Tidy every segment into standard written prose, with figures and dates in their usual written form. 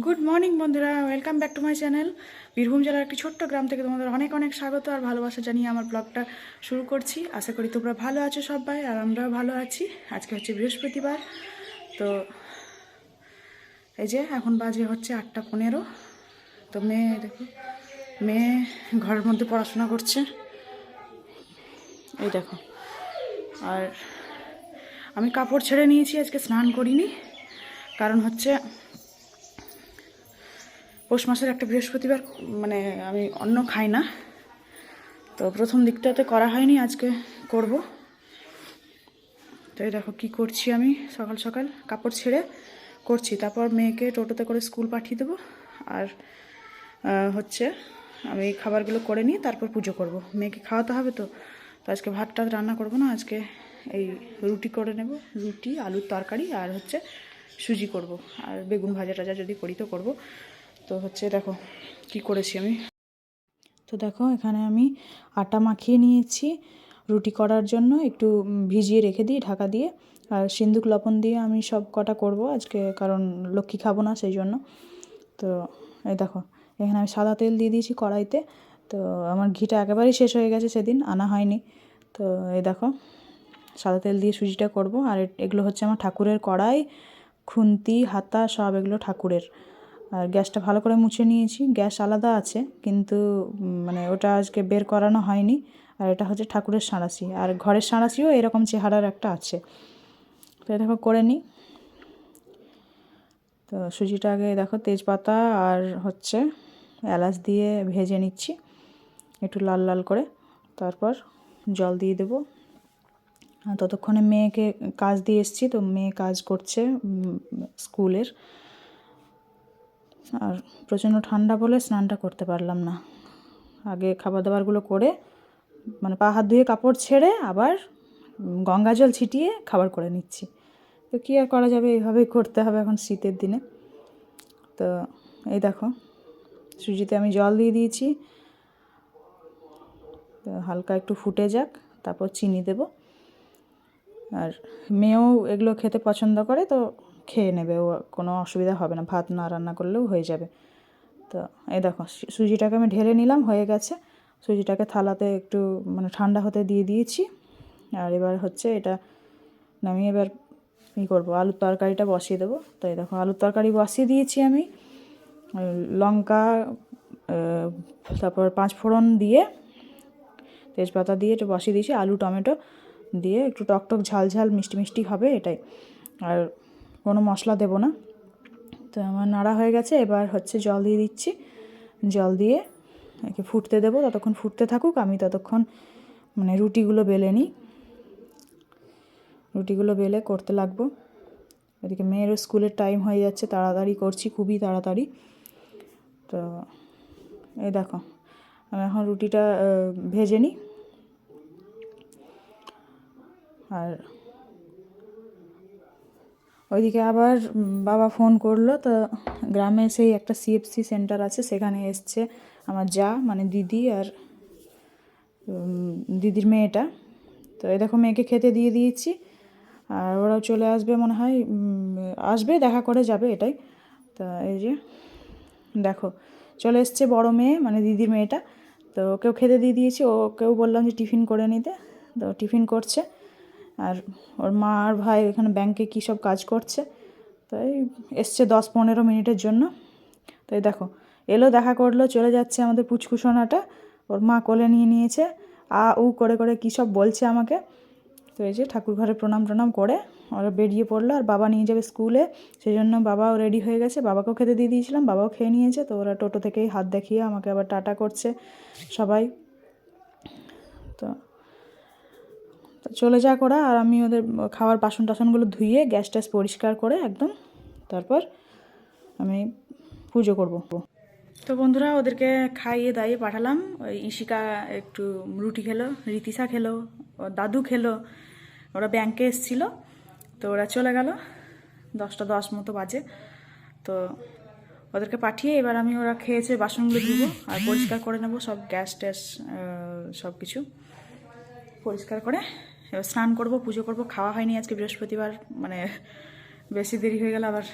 Good morning বন্ধুরা, welcome back to my channel. Birbhum জেলার একটি ছোট্ট গ্রাম থেকে তোমাদের অনেক অনেক স্বাগত আর ভালোবাসা জানিয়ে আমার ব্লগটা শুরু করছি। আশা করি তোমরা ভালো আছো সবাই, আর আমরাও ভালো আছি। আজকে হচ্ছে বৃহস্পতিবার, তো এই যে এখন বাজে হচ্ছে 8:15। তো মেয়ে দেখো, মেয়ে ঘরের মধ্যে পড়াশোনা করছে, এই দেখো। আর আমি কাপড় ছেড়ে নিয়েছি, আজকে স্নান করিনি, কারণ হচ্ছে পৌষ মাসের একটা বৃহস্পতিবার, মানে আমি অন্ন খাই না, তো প্রথম দিকটাতে করা হয়নি, আজকে করব। তো এই দেখো কী করছি, আমি সকাল সকাল কাপড় ছেড়ে করছি, তারপর মেয়েকে টোটোতে করে স্কুল পাঠিয়ে দেবো। আর হচ্ছে আমি খাবারগুলো করে নিয়ে তারপর পুজো করব, মেয়েকে খাওয়াতে হবে। তো তো আজকে ভাতটা রান্না করব না, আজকে এই রুটি করে নেব, রুটি আলুর তরকারি আর হচ্ছে সুজি করব, আর বেগুন ভাজা টাজা যদি করি তো করব। তো হচ্ছে দেখো কি করেছি আমি। তো দেখো এখানে আমি আটা মাখিয়ে নিয়েছি রুটি করার জন্য, একটু ভিজিয়ে রেখে দিই ঢাকা দিয়ে। আর সিন্দুক লবণ দিয়ে আমি সব কটা করব আজকে, কারণ লক্ষ্মী খাবো না সেই জন্য। তো এই দেখো এখানে আমি সাদা তেল দিয়ে দিয়েছি কড়াইতে। তো আমার ঘিটা একেবারেই শেষ হয়ে গেছে, সেদিন আনা হয়নি। তো এই দেখো সাদা তেল দিয়ে সুজিটা করব। আর এগুলো হচ্ছে আমার ঠাকুরের কড়াই, খুন্তি, হাতা সব এগুলো ঠাকুরের। আর গ্যাসটা ভালো করে মুছে নিয়েছি, গ্যাস আলাদা আছে কিন্তু মানে ওটা আজকে বের করানো হয়নি। আর এটা হচ্ছে ঠাকুরের সাঁড়াশি, আর ঘরের সাঁড়াশিও এরকম চেহারার একটা আছে। তো দেখো করে নিই। তো সুজিটা আগে দেখো তেজপাতা আর হচ্ছে এলাচ দিয়ে ভেজে নিচ্ছি একটু লাল লাল করে, তারপর জল দিয়ে দেবো। ততক্ষণে মেয়েকে কাজ দিয়ে এসেছি, তো মেয়ে কাজ করছে স্কুলের। আর প্রচণ্ড ঠান্ডা বলে স্নানটা করতে পারলাম না, আগে খাবার দাবারগুলো করে মানে পা হাত ধুয়ে কাপড় ছেড়ে আবার গঙ্গা জল ছিটিয়ে খাবার করে নিচ্ছি। তো কী আর করা যাবে, এইভাবেই করতে হবে এখন শীতের দিনে। তো এই দেখো সুজিতে আমি জল দিয়ে দিয়েছি, তো হালকা একটু ফুটে যাক, তারপর চিনি দেব। আর মেয়েও এগুলো খেতে পছন্দ করে, তো খেয়ে নেবে, ও কোনো অসুবিধা হবে না, ভাত না রান্না করলেও হয়ে যাবে। তো এই দেখো সুজিটাকে আমি ঢেলে নিলাম, হয়ে গেছে। সুজিটাকে থালাতে একটু মানে ঠান্ডা হতে দিয়ে দিয়েছি। আর এবার হচ্ছে এটা নামিয়ে এবার কী করবো, আলুর তরকারিটা বসিয়ে দেবো। তো এই দেখো আলুর তরকারি বসিয়ে দিয়েছি আমি, লঙ্কা তারপর 5 ফোড়ন দিয়ে তেজপাতা দিয়ে একটু বসিয়ে দিয়েছি, আলু টমেটো দিয়ে একটু টকটক ঝাল ঝাল মিষ্টি মিষ্টি হবে এটাই, আর কোনো মশলা দেব না। তো আমার নাড়া হয়ে গেছে, এবার হচ্ছে জল দিয়ে দিচ্ছি, জল দিয়ে একে ফুটতে দেবো, ততক্ষণ ফুটতে থাকুক, আমি ততক্ষণ মানে রুটিগুলো বেলে নিই, রুটিগুলো বেলে করতে লাগবো। এদিকে মেয়েরও স্কুলের টাইম হয়ে যাচ্ছে, তাড়াতাড়ি করছি, খুবই তাড়াতাড়ি। তো এই দেখো আমি এখন রুটিটা ভেজে নিই। আর ওইদিকে আবার বাবা ফোন করলো, তো গ্রামে সেই একটা সিএফসি সেন্টার আছে, সেখানে এসছে আমার যা মানে দিদি আর দিদির মেয়েটা। তো এই দেখো মেয়েকে খেতে দিয়ে দিয়েছি, আর ওরাও চলে আসবে মনে হয়, আসবে দেখা করে যাবে এটাই। তো এই যে দেখো চলে এসছে বড় মেয়ে মানে দিদির মেয়েটা, তো ওকেও খেতে দিয়ে দিয়েছি, ওকেও বললাম যে টিফিন করে নিতে, তো টিফিন করছে। আর ওর মা আর ভাই এখানে ব্যাংকে কী সব কাজ করছে, তাই এসছে 10-15 মিনিটের জন্য। তাই দেখো এলো, দেখা করলো, চলে যাচ্ছে আমাদের পুচকুসোনাটা, ওর মা কোলে নিয়ে নিয়েছে, উ করে করে কী সব বলছে আমাকে। তো এই যে ঠাকুর ঘরে প্রণাম টনাম করে ওরা বেরিয়ে পড়লো, আর বাবা নিয়ে যাবে স্কুলে, সেই জন্য বাবাও রেডি হয়ে গেছে, বাবাকেও খেতে দিয়ে দিয়েছিলাম, বাবাও খেয়ে নিয়েছে। তো ওরা টোটো থেকেই হাত দেখিয়ে আমাকে আবার টাটা করছে সবাই। তো চলে যাক ওরা, আর আমি ওদের খাওয়ার বাসন টাসনগুলো ধুয়ে গ্যাস ট্যাস পরিষ্কার করে একদম, তারপর আমি পুজো করব। তো বন্ধুরা ওদেরকে খাইয়ে দাইয়ে পাঠালাম। ওই ইশিকা একটু রুটি খেলো, রীতিশা খেলো, ওর দাদু খেলো, ওরা ব্যাংকে এসেছিলো, তো ওরা চলে গেল, 10টা 10 মতো বাজে। তো ওদেরকে পাঠিয়ে এবার আমি ওরা খেয়েছে বাসনগুলো ধুবো আর পরিষ্কার করে নেবো সব, গ্যাস ট্যাস সব কিছু পরিষ্কার করে এবার স্নান করব, পুজো করব। খাওয়া হয়নি আজকে বৃহস্পতিবার, মানে বেশি দেরি হয়ে গেলে আবার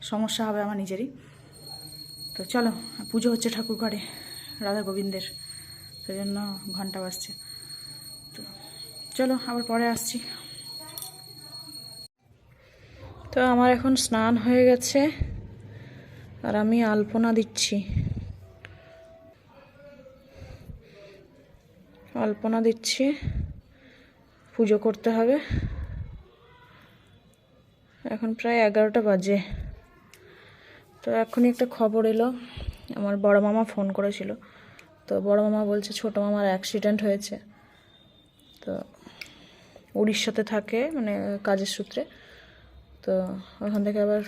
সমস্যা হবে আমার নিজেরই। তো চলো, পুজো হচ্ছে ঠাকুর ঘরে রাধা গোবিন্দের, সেই জন্য ঘন্টা বাজছে। তো চলো আবার পরে আসছি। তো আমার এখন স্নান হয়ে গেছে আর আমি আলপনা দিচ্ছি। আলপনা দিচ্ছি, পুজো করতে হবে। এখন প্রায় 11টা বাজে। তো এখনই একটা খবর এলো, আমার বড় মামা ফোন করেছিল। তো বড় মামা বলছে ছোট মামার অ্যাক্সিডেন্ট হয়েছে। তো উড়িষ্যাতে থাকে, মানে কাজের সূত্রে। তো ওখান থেকে আবার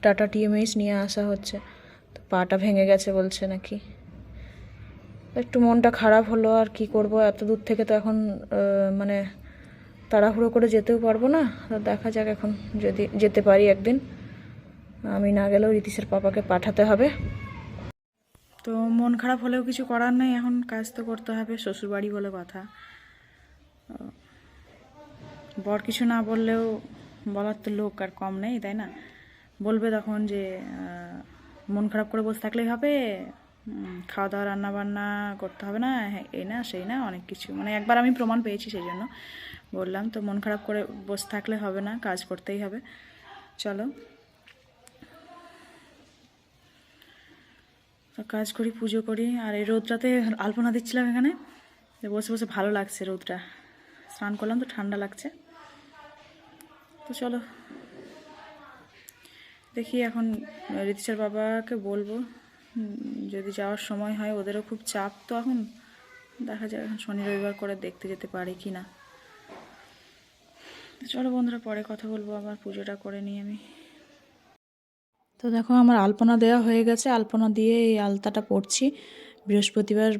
টাটা টিএমএইচ নিয়ে আসা হচ্ছে। তো পাটা ভেঙে গেছে বলছে নাকি। একটু মনটা খারাপ হলো, আর কি করব, এত দূর থেকে তো এখন মানে তাড়াহুড়ো করে যেতেও পারবো না। তো দেখা যাক এখন, যদি যেতে পারি একদিন। আমি না গেলেও রিতিশের পাপাকে পাঠাতে হবে। তো মন খারাপ হলেও কিছু করার নেই, এখন কাজ তো করতে হবে, শ্বশুরবাড়ি বলে কথা। বর কিছু না বললেও বলার তো লোক আর কম নেই, তাই না? বলবে তখন যে মন খারাপ করে বসে থাকলেই হবে, খাওয়া দাওয়া রান্না বান্না করতে হবে না, এই না সেই না, অনেক কিছু। মানে একবার আমি প্রমাণ পেয়েছি, সেই জন্য বললাম। তো মন খারাপ করে বসে থাকলে হবে না, কাজ করতেই হবে। চলো তো কাজ করি, পুজো করি। আর এই রোদটাতে আলপনা দিচ্ছিলাম এখানে, বসে বসে ভালো লাগছে রোদটা। স্নান করলাম তো ঠান্ডা লাগছে। তো চলো দেখি, এখন রিতিশার বাবাকে বলবো যদি যাওয়ার সময় হয়। ওদেরও খুব চাপ তো এখন, দেখা যায় এখন শনি রবিবার করে দেখতে যেতে পারি কি না। চলো বন্ধুরা, পরে কথা বলবো, আবার পুজোটা করে নিই আমি। তো দেখো আমার আলপনা দেওয়া হয়ে গেছে। আলপনা দিয়ে এই আলতাটা পরছি। বৃহস্পতিবার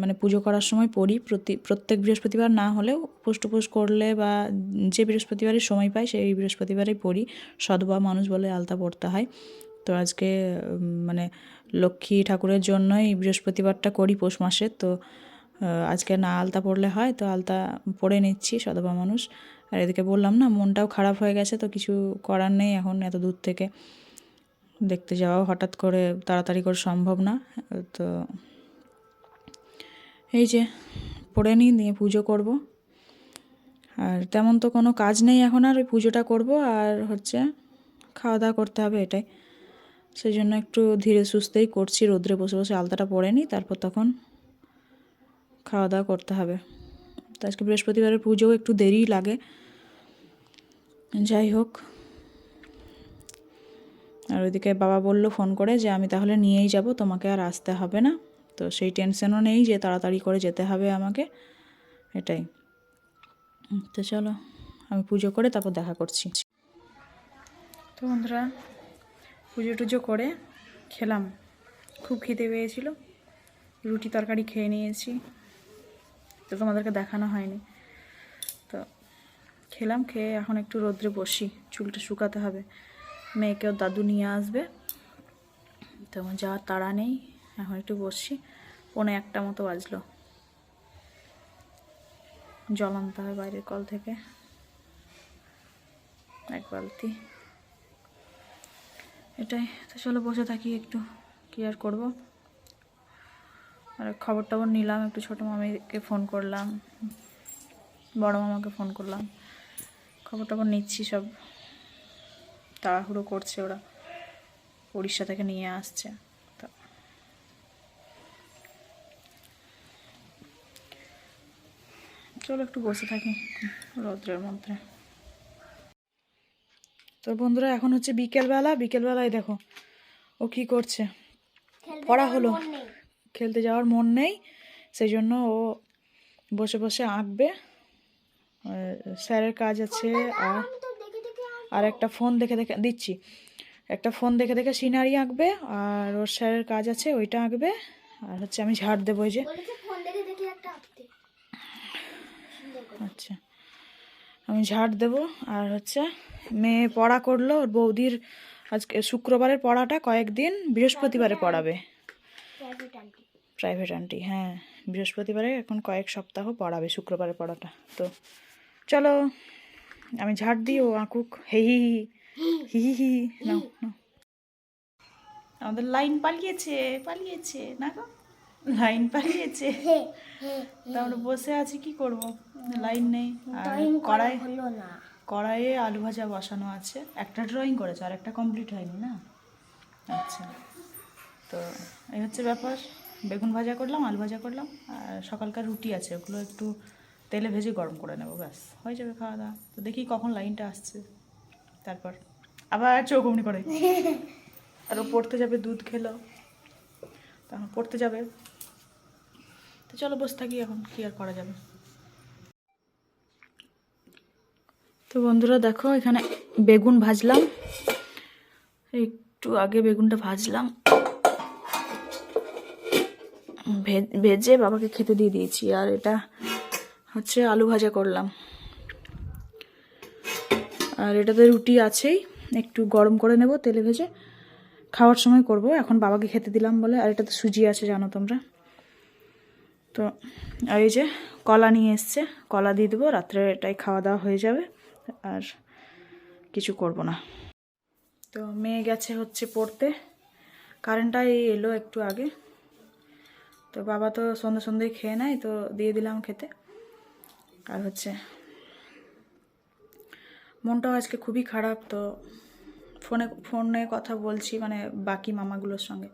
মানে পুজো করার সময় পড়ি, প্রত্যেক বৃহস্পতিবার না হলেও উপোস টুপোস করলে বা যে বৃহস্পতিবারই সময় পাই সেই বৃহস্পতিবারেই পড়ি। সধবা মানুষ বলে আলতা পড়তে হয়। তো আজকে মানে লক্ষ্মী ঠাকুরের জন্যই বৃহস্পতিবারটা করি পৌষ মাসে। তো আজকে না আলতা পড়লে হয়, তো আলতা পরে নিচ্ছি, সধবা মানুষ। আর এদিকে বললাম না, মনটাও খারাপ হয়ে গেছে, তো কিছু করার নেই এখন। এত দূর থেকে দেখতে যাওয়াও হঠাৎ করে তাড়াতাড়ি করে সম্ভব না। তো এই যে পড়ে নিই, দিয়ে পুজো করব। আর তেমন তো কোনো কাজ নেই এখন, আর ওই পুজোটা করব আর হচ্ছে খাওয়া দাওয়া করতে হবে, এটাই। সেই জন্য একটু ধীরে সুস্থেই করছি, রোদ্রে বসে বসে আলতাটা পরে নিই, তারপর তখন খাওয়া দাওয়া করতে হবে। তো আজকে বৃহস্পতিবারের পুজোও একটু দেরিই লাগে, যাই হোক। আর ওইদিকে বাবা বলল ফোন করে যে আমি তাহলে নিয়েই যাব, তোমাকে আর আসতে হবে না। তো সেই টেনশনও নেই যে তাড়াতাড়ি করে যেতে হবে আমাকে, এটাই। তো চলো আমি পুজো করে তারপর দেখা করছি। তো বন্ধুরা, পুজো টুজো করে খেলাম, খুব খিদে পেয়েছিল, রুটি তরকারি খেয়ে নিয়েছি। তো তোমাদেরকে দেখানো হয়নি। তো খেলাম, খেয়ে এখন একটু রোদ্রে বসি, চুলটা শুকাতে হবে। মেয়েকেও দাদু নিয়ে আসবে, তো আমার যাওয়ার তাড়া নেই, এখন একটু বসছি। 1:45 মতো বাজলো। জল আনতে হবে বাইরের কল থেকে, 1 বালতি, এটাই। তো চলো বসে থাকি একটু, কি আর করবো। আর খবর টবর নিলাম একটু, ছোটো মামিকে ফোন করলাম, বড় মামাকে ফোন করলাম, খবর টবর নিচ্ছি। সব তাড়াহুড়ো করছে ওরা, উড়িষ্যা থেকে নিয়ে আসছে। তো চলো একটু বসে থাকি রৌদ্রের মধ্যে। তো বন্ধুরা, এখন হচ্ছে বিকেলবেলায় দেখো ও কি করছে। পড়া হলো, খেলতে যাওয়ার মন নেই, সেই জন্য ও বসে বসে আঁকবে। স্যারের কাজ আছে, আর একটা ফোন দেখে দেখে দিচ্ছি, একটা ফোন দেখে দেখে সিনারি আঁকবে। আর ওর স্যারের কাজ আছে, ওইটা আঁকবে। আর হচ্ছে আমি ঝাড় দেবো, ওই যে। আচ্ছা, আমি ঝাড় দেবো। আর হচ্ছে মেয়ে পড়া করলো, ওর বৌদির আজকে শুক্রবারের পড়াটা কয়েকদিন বৃহস্পতিবারে পড়াবে। প্রাইভেট আন্টি, হ্যাঁ, বৃহস্পতিবারে এখন কয়েক সপ্তাহ পড়াবে শুক্রবারের পড়াটা। তো চলো আমি ঝাড় দিই, ও আঁকুক। হি হি হি হি হি হি, নাও নাও। আমাদের লাইন পালিয়েছে পালিয়েছে না গো, লাইন পালিয়েছে। তা আমরা বসে আছি, কি করব, লাইন নেই। আর কড়াইয়ে আলু ভাজা বসানো আছে। একটা ড্রয়িং করেছে আর একটা কমপ্লিট হয়নি না। আচ্ছা, তো এই হচ্ছে ব্যাপার। বেগুন ভাজা করলাম, আলু ভাজা করলাম, আর সকালকার রুটি আছে, ওগুলো একটু তেলে ভেজে গরম করে নেবো, ব্যাস হয়ে যাবে খাওয়া দাওয়া। তো দেখি কখন লাইনটা আসছে, তারপর আবার চোখ অমনি করে। আর ও পড়তে যাবে, দুধ খেলো, তখন পড়তে যাবে। তো চলো বসে থাকি, এখন কি আর করা যাবে। তো বন্ধুরা দেখো, এখানে বেগুন ভাজলাম, একটু আগে বেগুনটা ভাজলাম, ভেজে বাবাকে খেতে দিয়ে দিয়েছি। আর এটা হচ্ছে আলু ভাজা করলাম, আর এটাতে রুটি আছেই, একটু গরম করে নেব তেলে ভেজে, খাওয়ার সময় করব। এখন বাবাকে খেতে দিলাম বলে। আর এটাতে সুজি আছে জানো তোমরা। তো আর এই যে কলা নিয়ে এসছে, কলা দিয়ে দেবো, রাত্রে এটাই খাওয়া দাওয়া হয়ে যাবে, আর কিছু করব না। তো মেয়ে গেছে হচ্ছে পড়তে, কারেন্টটা এলো একটু আগে। তো বাবা তো সন্ধ্যে খেয়ে নেয়, তো দিয়ে দিলাম খেতে। আর হচ্ছে মনটাও আজকে খুবই খারাপ, তো ফোনে কথা বলছি, মানে বাকি মামাগুলোর সঙ্গে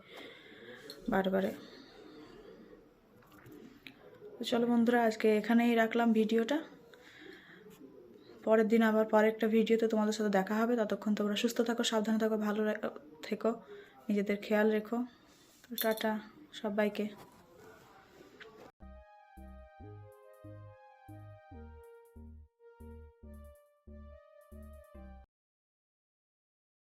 বারবারে। তো চলো বন্ধুরা, আজকে এখানেই রাখলাম ভিডিওটা। পরের দিন আবার পরের একটা ভিডিওতে তোমাদের সাথে দেখা হবে। ততক্ষণ তোমরা সুস্থ থাকো, সাবধানে থাকো, ভালো থেকো, নিজেদের খেয়াল রেখো। তো টাটা সবাইকে।